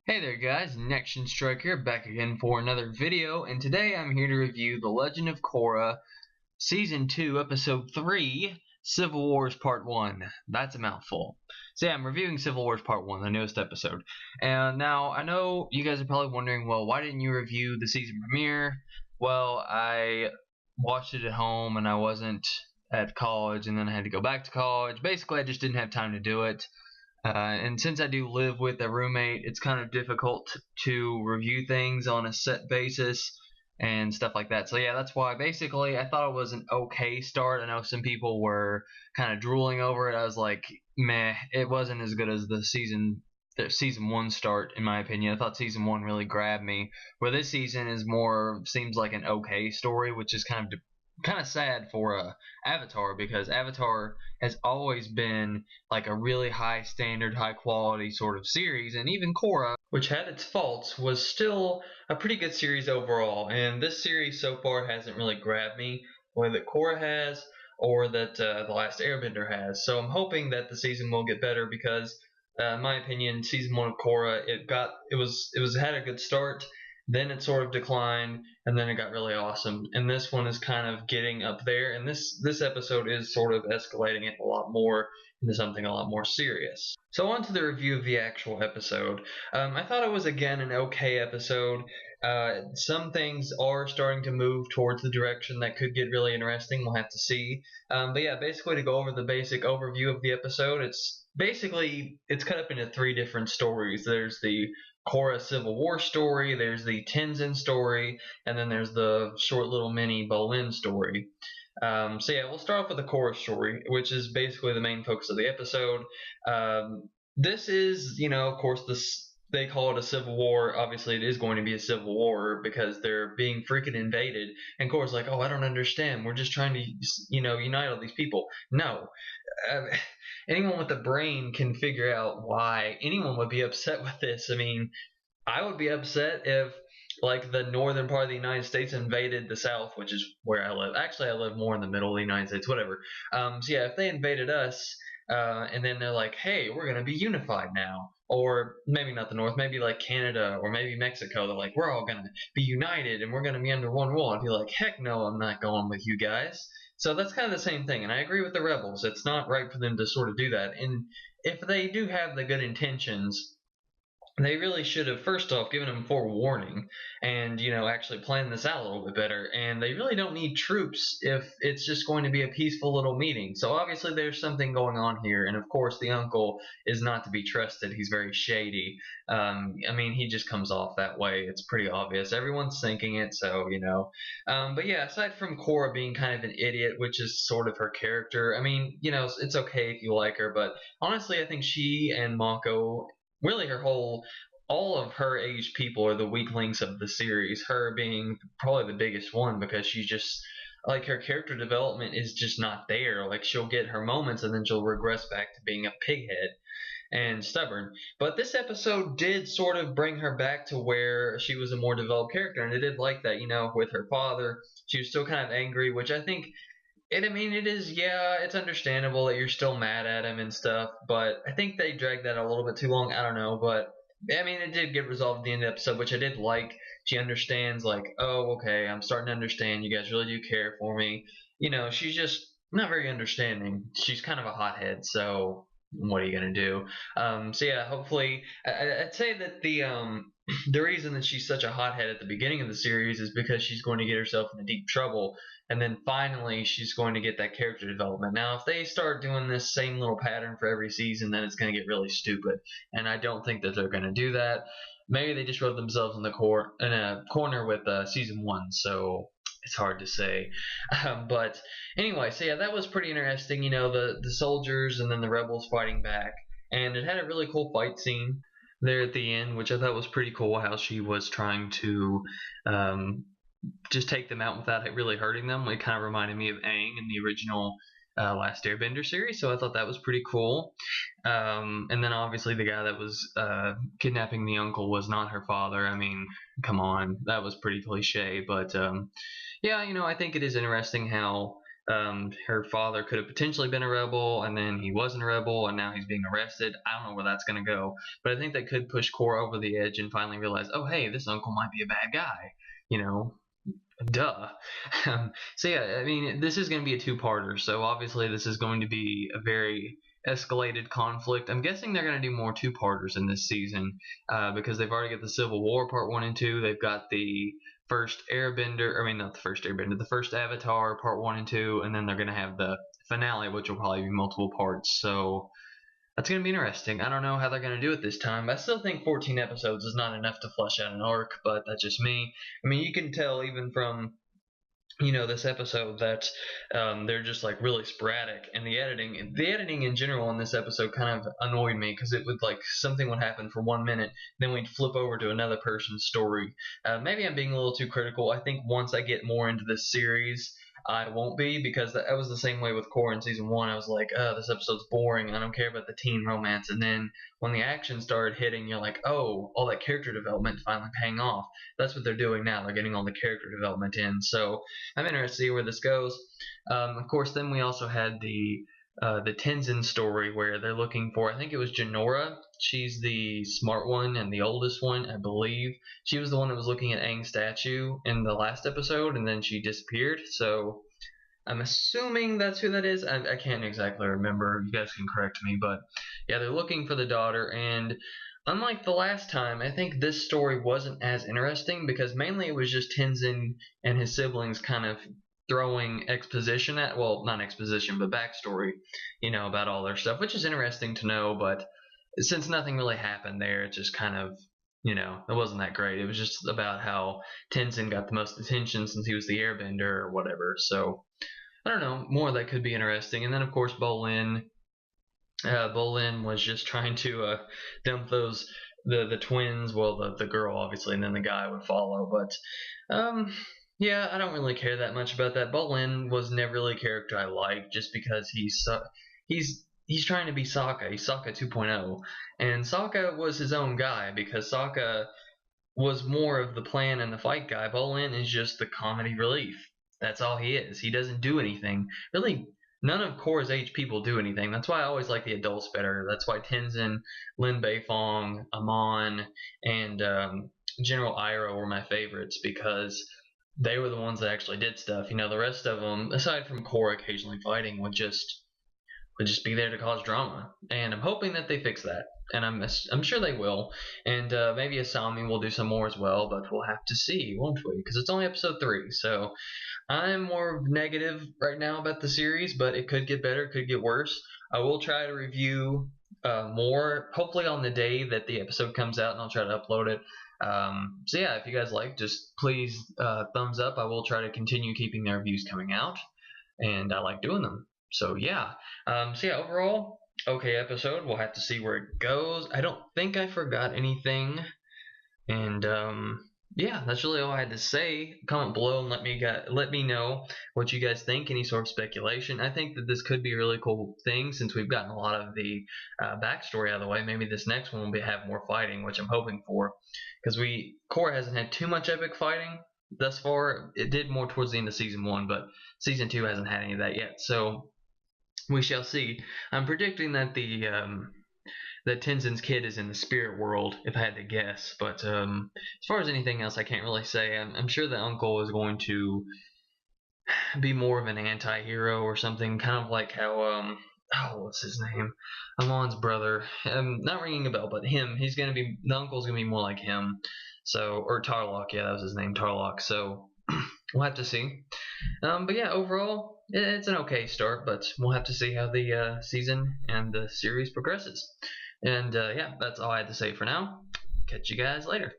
Hey there guys, Next Striker back again for another video, and today I'm here to review The Legend of Korra, Season 2, Episode 3, Civil Wars Part 1. That's a mouthful. So yeah, I'm reviewing Civil Wars Part 1, the newest episode. And now, I know you guys are probably wondering, well, why didn't you review the season premiere? Well, I watched it at home and I wasn't at college, and then I had to go back to college. Basically, I just didn't have time to do it. And since I do live with a roommate, it's kind of difficult to review things on a set basis and stuff like that. So yeah, that's why basically I thought it was an okay start. I know some people were kind of drooling over it. I was like, meh, it wasn't as good as the season 1 start, in my opinion. I thought season 1 really grabbed me, where this season is more, seems like an okay story, which is kind of sad for Avatar, because Avatar has always been like a really high standard, high quality sort of series, and even Korra, which had its faults, was still a pretty good series overall. And this series so far hasn't really grabbed me the way that Korra has, or that The Last Airbender has. So I'm hoping that the season will get better, because in my opinion, season 1 of Korra, it had a good start. Then it sort of declined, and then it got really awesome. And this one is kind of getting up there, and this episode is sort of escalating it a lot more into something a lot more serious. So on to the review of the actual episode. I thought it was, again, an okay episode. Some things are starting to move towards the direction that could get really interesting. We'll have to see. But yeah, basically to go over the basic overview of the episode, it's cut up into 3 different stories. There's the Korra Civil War story, there's the Tenzin story, and then there's the short little mini Bolin story. So yeah, we'll start off with the Korra story, which is basically the main focus of the episode. This is, of course, they call it a civil war. Obviously, it is going to be a civil war because they're being freaking invaded. And Korra's like, oh, I don't understand. We're just trying to, unite all these people. No. Anyone with a brain can figure out why anyone would be upset with this. I mean, I would be upset if, like, the northern part of the United States invaded the South, which is where I live. Actually, I live more in the middle of the United States, whatever. So yeah, if they invaded us, and then they're like, hey, we're going to be unified now. Or maybe not the North, maybe like Canada or maybe Mexico. They're like, we're all going to be united and we're going to be under one wall. I'd be like, heck no, I'm not going with you guys. So that's kind of the same thing. And I agree with the rebels. It's not right for them to sort of do that. And if they do have the good intentions, they really should have, first off, given them forewarning and, actually planned this out a little bit better. And they really don't need troops if it's just going to be a peaceful little meeting. So obviously there's something going on here. And of course the uncle is not to be trusted. He's very shady. He just comes off that way. It's pretty obvious. Everyone's thinking it, so, But yeah, aside from Korra being kind of an idiot, which is sort of her character, it's okay if you like her. But honestly, I think she and Mako, really all of her age people, are the weak links of the series, her being probably the biggest one, because she's just, like, her character development is just not there. Like, she'll get her moments and then she'll regress back to being a pighead and stubborn. But this episode did sort of bring her back to where she was a more developed character, and I did like that. With her father, she was still kind of angry, which I think it's understandable that you're still mad at him and stuff, but I think they dragged that a little bit too long. I don't know, but it did get resolved at the end of the episode, which I did like. She understands, like, oh, okay, I'm starting to understand. You guys really do care for me. She's just not very understanding. She's kind of a hothead, so what are you gonna do? So yeah, hopefully, I'd say that the reason that she's such a hothead at the beginning of the series is because she's going to get herself into deep trouble, and then finally she's going to get that character development. Now, if they start doing this same little pattern for every season, then it's going to get really stupid, and I don't think that they're going to do that. Maybe they just wrote themselves in a corner with season 1, so it's hard to say. But anyway, so yeah, that was pretty interesting. The soldiers and then the rebels fighting back, and it had a really cool fight scene there at the end, which I thought was pretty cool, how she was trying to just take them out without it really hurting them. It kind of reminded me of Aang in the original Last Airbender series, so I thought that was pretty cool. And then obviously the guy that was kidnapping the uncle was not her father. I mean, come on, that was pretty cliche. But yeah, I think it is interesting how her father could have potentially been a rebel, and then he wasn't a rebel, and now he's being arrested. I don't know where that's going to go, but I think that could push Korra over the edge and finally realize, oh, hey, this uncle might be a bad guy, you know. Duh. So yeah, I mean, this is going to be a two-parter, so obviously this is going to be a very escalated conflict. I'm guessing they're going to do more two-parters in this season, because they've already got the Civil War Part 1 and 2. They've got the first Airbender, I mean, not the first Airbender, the first Avatar Part 1 and 2, and then they're going to have the finale, which will probably be multiple parts. So that's going to be interesting. I don't know how they're going to do it this time. I still think 14 episodes is not enough to flesh out an arc, but that's just me. I mean, you can tell even from, you know, this episode that they're just like really sporadic, and the editing in general in this episode kind of annoyed me, because it would like something would happen for 1 minute, then we'd flip over to another person's story. Maybe I'm being a little too critical. I think once I get more into this series, I won't be, because that was the same way with Korra in season 1. I was like, oh, this episode's boring. I don't care about the teen romance. And then when the action started hitting, you're like, oh, all that character development finally paying off. That's what they're doing now. They're getting all the character development in. So I'm interested to see where this goes. Of course, then we also had the Tenzin story, where they're looking for, I think it was Janora. She's the smart one and the oldest one, I believe. She was the one that was looking at Aang's statue in the last episode, and then she disappeared. So I'm assuming that's who that is. I can't exactly remember. You guys can correct me, but yeah, they're looking for the daughter. And unlike the last time, I think this story wasn't as interesting, because mainly it was just Tenzin and his siblings kind of throwing exposition at, well, not exposition, but backstory, you know, about all their stuff, which is interesting to know. But since nothing really happened there, it just kind of, you know, it wasn't that great. It was just about how Tenzin got the most attention since he was the airbender or whatever. So I don't know, more of that could be interesting. And then of course Bolin was just trying to dump those the twins, well, the girl obviously, and then the guy would follow. But yeah, I don't really care that much about that. Bolin was never really a character I liked, just because he's trying to be Sokka. He's Sokka 2.0, and Sokka was his own guy, because Sokka was more of the plan and the fight guy. Bolin is just the comedy relief. That's all he is. He doesn't do anything. Really, none of Korra's age people do anything. That's why I always like the adults better. That's why Tenzin, Lin Beifong, Amon, and General Iroh were my favorites, because they were the ones that actually did stuff. You know, the rest of them, aside from Korra occasionally fighting, would just be there to cause drama. And I'm hoping that they fix that, and I'm sure they will. And maybe Asami will do some more as well, but we'll have to see, won't we? Because it's only episode 3, so I'm more negative right now about the series, but it could get better, could get worse. I will try to review more, hopefully on the day that the episode comes out, and I'll try to upload it. So yeah, if you guys like, just please thumbs up. I will try to continue keeping the reviews coming out, and I like doing them. So yeah, overall, okay episode. We'll have to see where it goes. I don't think I forgot anything, and yeah, that's really all I had to say. Comment below and let me know what you guys think. Any sort of speculation. I think that this could be a really cool thing, since we've gotten a lot of the backstory out of the way. Maybe this next one will have more fighting, which I'm hoping for, because Korra hasn't had too much epic fighting thus far. It did more towards the end of season 1, but season 2 hasn't had any of that yet. So we shall see. I'm predicting that that Tenzin's kid is in the spirit world, if I had to guess. But as far as anything else, I can't really say. I'm sure the uncle is going to be more of an anti-hero or something, kind of like how what's his name? Amon's brother. Not ringing a bell, but him. The uncle's gonna be more like him. So, or Tarlok, yeah, that was his name, Tarlok. So we'll have to see. But yeah, overall, it's an okay start, but we'll have to see how the season and the series progresses. And yeah, that's all I had to say for now. Catch you guys later.